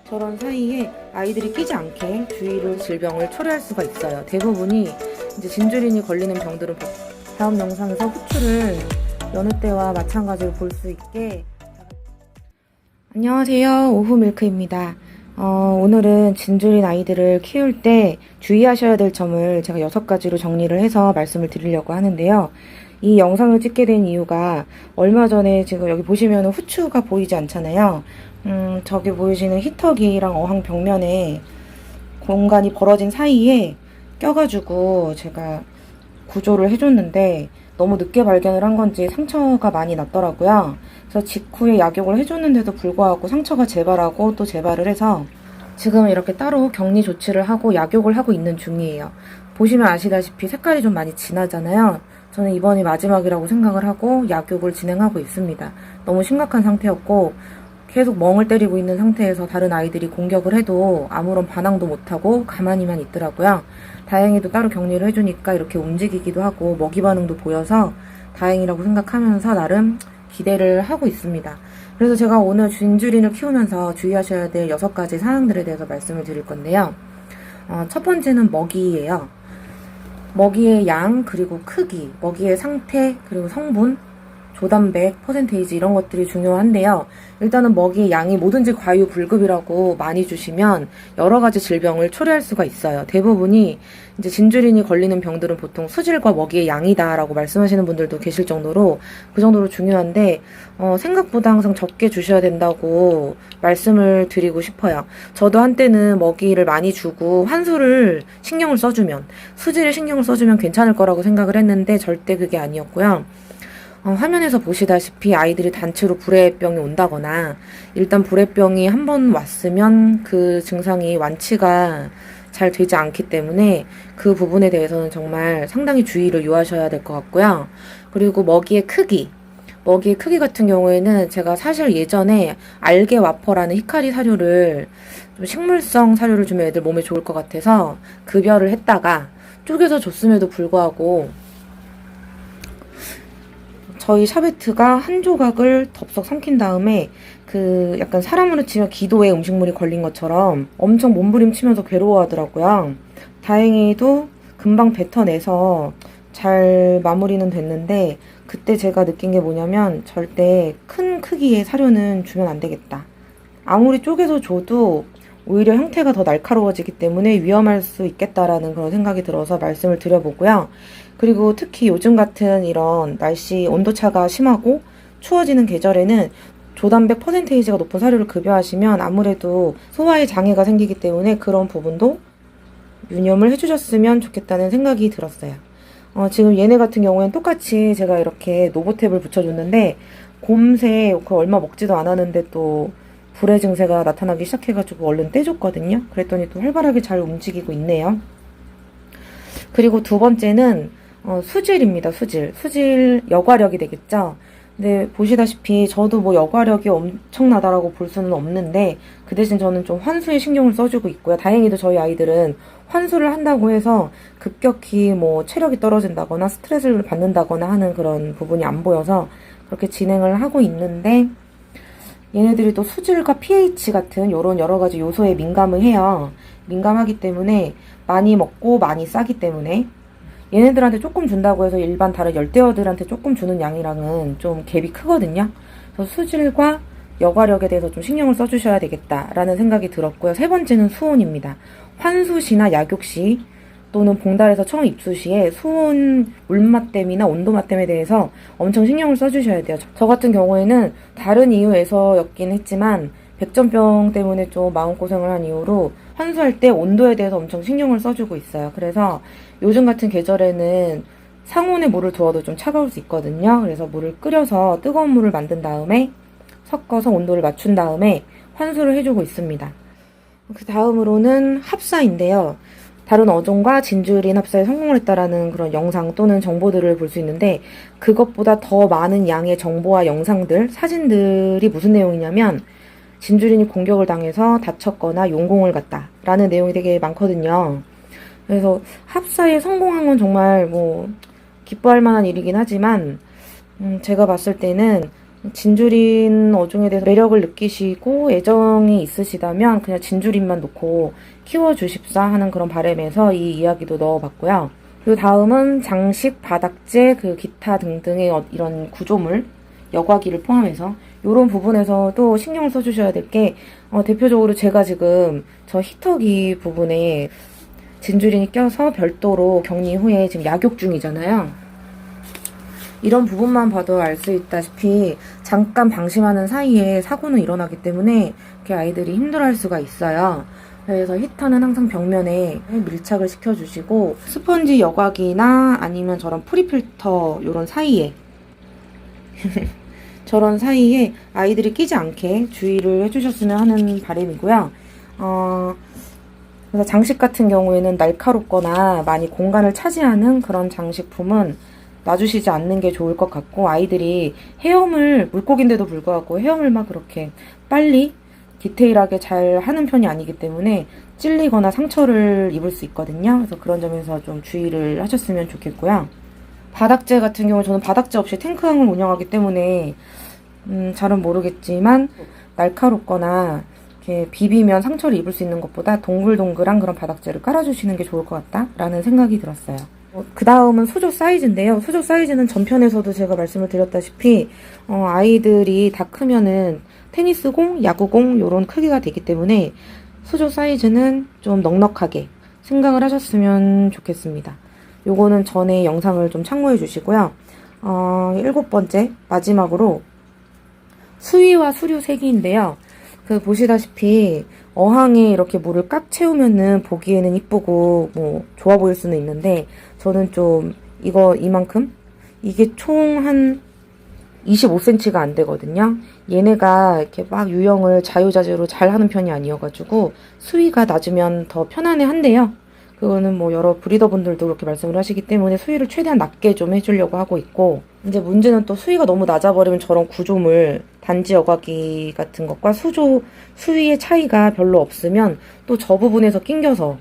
저런 사이에 아이들이 끼지 않게 주의를 질병을 초래할 수가 있어요. 대부분이 이제 진주린이 걸리는 병들은 다음 영상에서 후추를 여느 때와 마찬가지로 볼 수 있게. 안녕하세요, 오후 밀크입니다. 오늘은 진주린 아이들을 키울 때 주의하셔야 될 점을 제가 6가지로 정리를 해서 말씀을 드리려고 하는데요. 이 영상을 찍게 된 이유가 얼마 전에 지금 여기 보시면 후추가 보이지 않잖아요. 저기 보이시는 히터기랑 어항 벽면에 공간이 벌어진 사이에 껴가지고 제가 구조를 해줬는데 너무 늦게 발견을 한 건지 상처가 많이 났더라고요. 그래서 직후에 약욕을 해줬는데도 불구하고 상처가 재발하고 또 재발을 해서 지금은 이렇게 따로 격리 조치를 하고 약욕을 하고 있는 중이에요. 보시면 아시다시피 색깔이 좀 많이 진하잖아요. 저는 이번이 마지막이라고 생각을 하고 약욕을 진행하고 있습니다. 너무 심각한 상태였고 계속 멍을 때리고 있는 상태에서 다른 아이들이 공격을 해도 아무런 반항도 못하고 가만히만 있더라고요. 다행히도 따로 격리를 해주니까 이렇게 움직이기도 하고 먹이 반응도 보여서 다행이라고 생각하면서 나름 기대를 하고 있습니다. 그래서 제가 오늘 진주린을 키우면서 주의하셔야 될 6가지 사항들에 대해서 말씀을 드릴 건데요. 첫 번째는 먹이예요. 먹이의 양, 그리고 크기, 먹이의 상태, 그리고 성분, 조단백, 퍼센테이지 이런 것들이 중요한데요. 일단은 먹이의 양이 뭐든지 과유불급이라고 많이 주시면 여러 가지 질병을 초래할 수가 있어요. 대부분이 이제 진주린이 걸리는 병들은 보통 수질과 먹이의 양이다라고 말씀하시는 분들도 계실 정도로 그 정도로 중요한데 생각보다 항상 적게 주셔야 된다고 말씀을 드리고 싶어요. 저도 한때는 먹이를 많이 주고 환수를 신경을 써주면 수질에 신경을 써주면 괜찮을 거라고 생각을 했는데 절대 그게 아니었고요. 화면에서 보시다시피 아이들이 단체로 불회병이 온다거나 일단 불회병이 한 번 왔으면 그 증상이 완치가 잘 되지 않기 때문에 그 부분에 대해서는 정말 상당히 주의를 요하셔야 될 것 같고요. 그리고 먹이의 크기 같은 경우에는 제가 사실 예전에 알게 와퍼라는 히카리 사료를 좀 식물성 사료를 주면 애들 몸에 좋을 것 같아서 급여를 했다가 쪼개서 줬음에도 불구하고 저희 샤베트가 한 조각을 덥석 삼킨 다음에 그 약간 사람으로 치면 기도에 음식물이 걸린 것처럼 엄청 몸부림치면서 괴로워하더라고요. 다행히도 금방 뱉어내서 잘 마무리는 됐는데 그때 제가 느낀 게 뭐냐면 절대 큰 크기의 사료는 주면 안 되겠다. 아무리 쪼개서 줘도 오히려 형태가 더 날카로워지기 때문에 위험할 수 있겠다라는 그런 생각이 들어서 말씀을 드려보고요. 그리고 특히 요즘 같은 이런 날씨 온도차가 심하고 추워지는 계절에는 조단백 퍼센테이지가 높은 사료를 급여하시면 아무래도 소화에 장애가 생기기 때문에 그런 부분도 유념을 해주셨으면 좋겠다는 생각이 들었어요. 지금 얘네 같은 경우에는 똑같이 제가 이렇게 노보탭을 붙여줬는데 곰새 얼마 먹지도 않았는데 또 불의 증세가 나타나기 시작해가지고 얼른 떼줬거든요. 그랬더니 또 활발하게 잘 움직이고 있네요. 그리고 두 번째는 수질입니다. 수질 여과력이 되겠죠. 근데 보시다시피 저도 뭐 여과력이 엄청나다라고 볼 수는 없는데 그 대신 저는 좀 환수에 신경을 써주고 있고요. 다행히도 저희 아이들은 환수를 한다고 해서 급격히 뭐 체력이 떨어진다거나 스트레스를 받는다거나 하는 그런 부분이 안 보여서 그렇게 진행을 하고 있는데 얘네들이 또 수질과 pH 같은 이런 여러 가지 요소에 민감을 해요. 민감하기 때문에 많이 먹고 많이 싸기 때문에 얘네들한테 조금 준다고 해서 일반 다른 열대어들한테 조금 주는 양이랑은 좀 갭이 크거든요. 그래서 수질과 여과력에 대해서 좀 신경을 써주셔야 되겠다라는 생각이 들었고요. 세 번째는 수온입니다. 환수 시나 약욕 시 또는 봉달에서 처음 입수 시에 수온 물맛댐이나 온도맛댐에 대해서 엄청 신경을 써주셔야 돼요. 저 같은 경우에는 다른 이유에서였긴 했지만 백전병 때문에 좀 마음고생을 한 이후로 환수할 때 온도에 대해서 엄청 신경을 써주고 있어요. 그래서 요즘 같은 계절에는 상온에 물을 두어도 좀 차가울 수 있거든요. 그래서 물을 끓여서 뜨거운 물을 만든 다음에 섞어서 온도를 맞춘 다음에 환수를 해주고 있습니다. 그 다음으로는 합사인데요. 다른 어종과 진주린 합사에 성공을 했다라는 그런 영상 또는 정보들을 볼 수 있는데 그것보다 더 많은 양의 정보와 영상들, 사진들이 무슨 내용이냐면 진주린이 공격을 당해서 다쳤거나 용공을 갔다 라는 내용이 되게 많거든요. 그래서 합사에 성공한 건 정말 뭐 기뻐할 만한 일이긴 하지만 제가 봤을 때는 진주린 어종에 대해서 매력을 느끼시고 애정이 있으시다면 그냥 진주린만 놓고 키워주십사 하는 그런 바람에서 이 이야기도 넣어봤고요. 그리고 다음은 장식, 바닥재, 기타 등등의 이런 구조물, 여과기를 포함해서 이런 부분에서도 신경을 써주셔야 될 게 대표적으로 제가 지금 저 히터기 부분에 진주린이 껴서 별도로 격리 후에 지금 약욕 중이잖아요. 이런 부분만 봐도 알 수 있다시피 잠깐 방심하는 사이에 사고는 일어나기 때문에 이렇게 아이들이 힘들어할 수가 있어요. 그래서 히터는 항상 벽면에 밀착을 시켜주시고 스펀지 여과기나 아니면 저런 프리필터 이런 사이에 저런 사이에 아이들이 끼지 않게 주의를 해주셨으면 하는 바람이고요. 그래서 장식 같은 경우에는 날카롭거나 많이 공간을 차지하는 그런 장식품은 놔주시지 않는 게 좋을 것 같고, 아이들이 헤엄을, 물고기인데도 불구하고 헤엄을 막 그렇게 빨리 디테일하게 잘 하는 편이 아니기 때문에 찔리거나 상처를 입을 수 있거든요. 그래서 그런 점에서 좀 주의를 하셨으면 좋겠고요. 바닥재 같은 경우 저는 바닥재 없이 탱크항을 운영하기 때문에 잘은 모르겠지만 날카롭거나 이렇게 비비면 상처를 입을 수 있는 것보다 동글동글한 그런 바닥재를 깔아주시는 게 좋을 것 같다라는 생각이 들었어요. 그 다음은 수조 사이즈인데요. 수조 사이즈는 전편에서도 제가 말씀을 드렸다시피 아이들이 다 크면은 테니스공, 야구공 이런 크기가 되기 때문에 수조 사이즈는 좀 넉넉하게 생각을 하셨으면 좋겠습니다. 요거는 전에 영상을 좀 참고해 주시고요. 7번째 마지막으로 수위와 수류 세기인데요. 보시다시피 어항에 이렇게 물을 꽉 채우면은 보기에는 이쁘고 뭐 좋아 보일 수는 있는데, 저는 좀 이만큼 이게 총 한 25cm가 안 되거든요. 얘네가 이렇게 막 유형을 자유자재로 잘 하는 편이 아니어가지고 수위가 낮으면 더 편안해 한데요. 그거는 뭐 여러 브리더분들도 그렇게 말씀을 하시기 때문에 수위를 최대한 낮게 좀 해주려고 하고 있고, 이제 문제는 또 수위가 너무 낮아버리면 저런 구조물, 단지 여과기 같은 것과 수위의 차이가 별로 없으면 또 저 부분에서 낑겨서,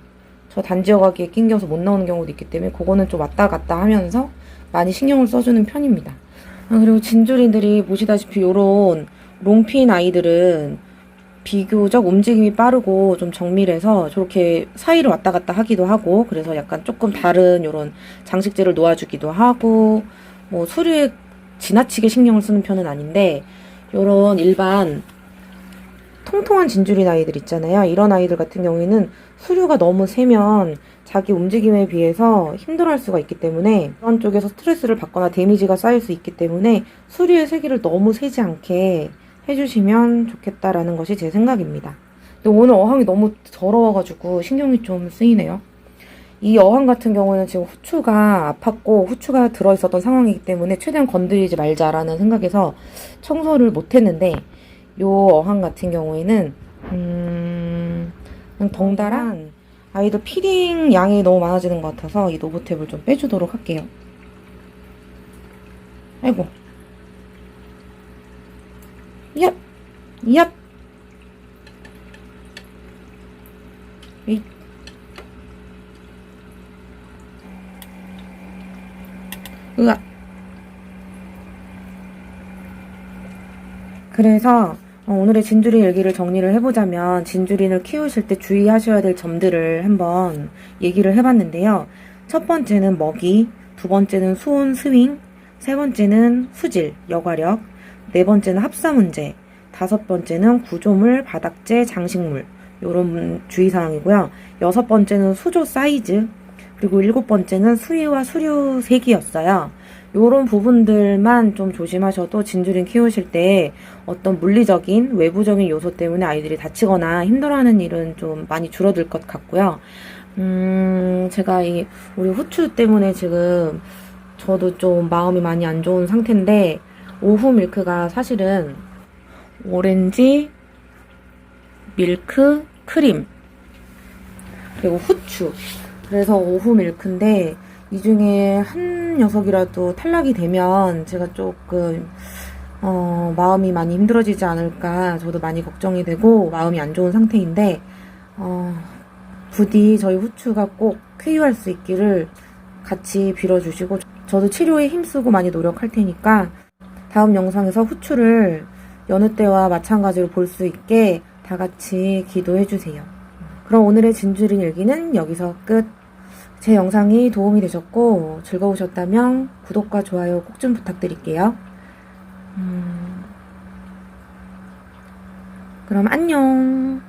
저 단지 여과기에 낑겨서 못 나오는 경우도 있기 때문에 그거는 좀 왔다 갔다 하면서 많이 신경을 써주는 편입니다. 그리고 진주린들이 보시다시피 요런 롱핀 아이들은 비교적 움직임이 빠르고 좀 정밀해서 저렇게 사이를 왔다 갔다 하기도 하고, 그래서 약간 조금 다른 요런 장식재를 놓아주기도 하고, 뭐 수류에 지나치게 신경을 쓰는 편은 아닌데, 요런 일반 통통한 진주린 아이들 있잖아요. 이런 아이들 같은 경우에는 수류가 너무 세면 자기 움직임에 비해서 힘들어할 수가 있기 때문에 그런 쪽에서 스트레스를 받거나 데미지가 쌓일 수 있기 때문에 수류의 세기를 너무 세지 않게 해주시면 좋겠다라는 것이 제 생각입니다. 근데 오늘 어항이 너무 더러워가지고 신경이 좀 쓰이네요. 이 어항 같은 경우는 지금 후추가 아팠고 후추가 들어있었던 상황이기 때문에 최대한 건드리지 말자라는 생각에서 청소를 못했는데, 요 어항 같은 경우에는 그냥 덩달아 아이들 피딩 양이 너무 많아지는 것 같아서 이 노브탭을 좀 빼주도록 할게요. 아이고. 얍! 얍! 이. 으악. 그래서 오늘의 진주린 일기를 정리를 해보자면, 진주린을 키우실 때 주의하셔야 될 점들을 한번 얘기를 해봤는데요. 첫 번째는 먹이, 두 번째는 수온, 스윙, 세 번째는 수질, 여과력, 네 번째는 합사 문제, 다섯 번째는 구조물, 바닥재, 장식물, 요런 주의사항이고요. 여섯 번째는 수조 사이즈, 그리고 일곱 번째는 수위와 수류 세기였어요. 요런 부분들만 좀 조심하셔도 진주린 키우실 때 어떤 물리적인 외부적인 요소 때문에 아이들이 다치거나 힘들어하는 일은 좀 많이 줄어들 것 같고요. 제가 우리 후추 때문에 지금 저도 좀 마음이 많이 안 좋은 상태인데, 오후 밀크가 사실은 오렌지, 밀크, 크림, 그리고 후추, 그래서 오후 밀크인데 이 중에 한 녀석이라도 탈락이 되면 제가 조금 마음이 많이 힘들어지지 않을까, 저도 많이 걱정이 되고 마음이 안 좋은 상태인데, 부디 저희 후추가 꼭 쾌유할 수 있기를 같이 빌어주시고, 저도 치료에 힘쓰고 많이 노력할 테니까 다음 영상에서 후추를 여느 때와 마찬가지로 볼 수 있게 다 같이 기도해주세요. 그럼 오늘의 진주린 일기는 여기서 끝. 제 영상이 도움이 되셨고 즐거우셨다면 구독과 좋아요 꼭 좀 부탁드릴게요. 그럼 안녕.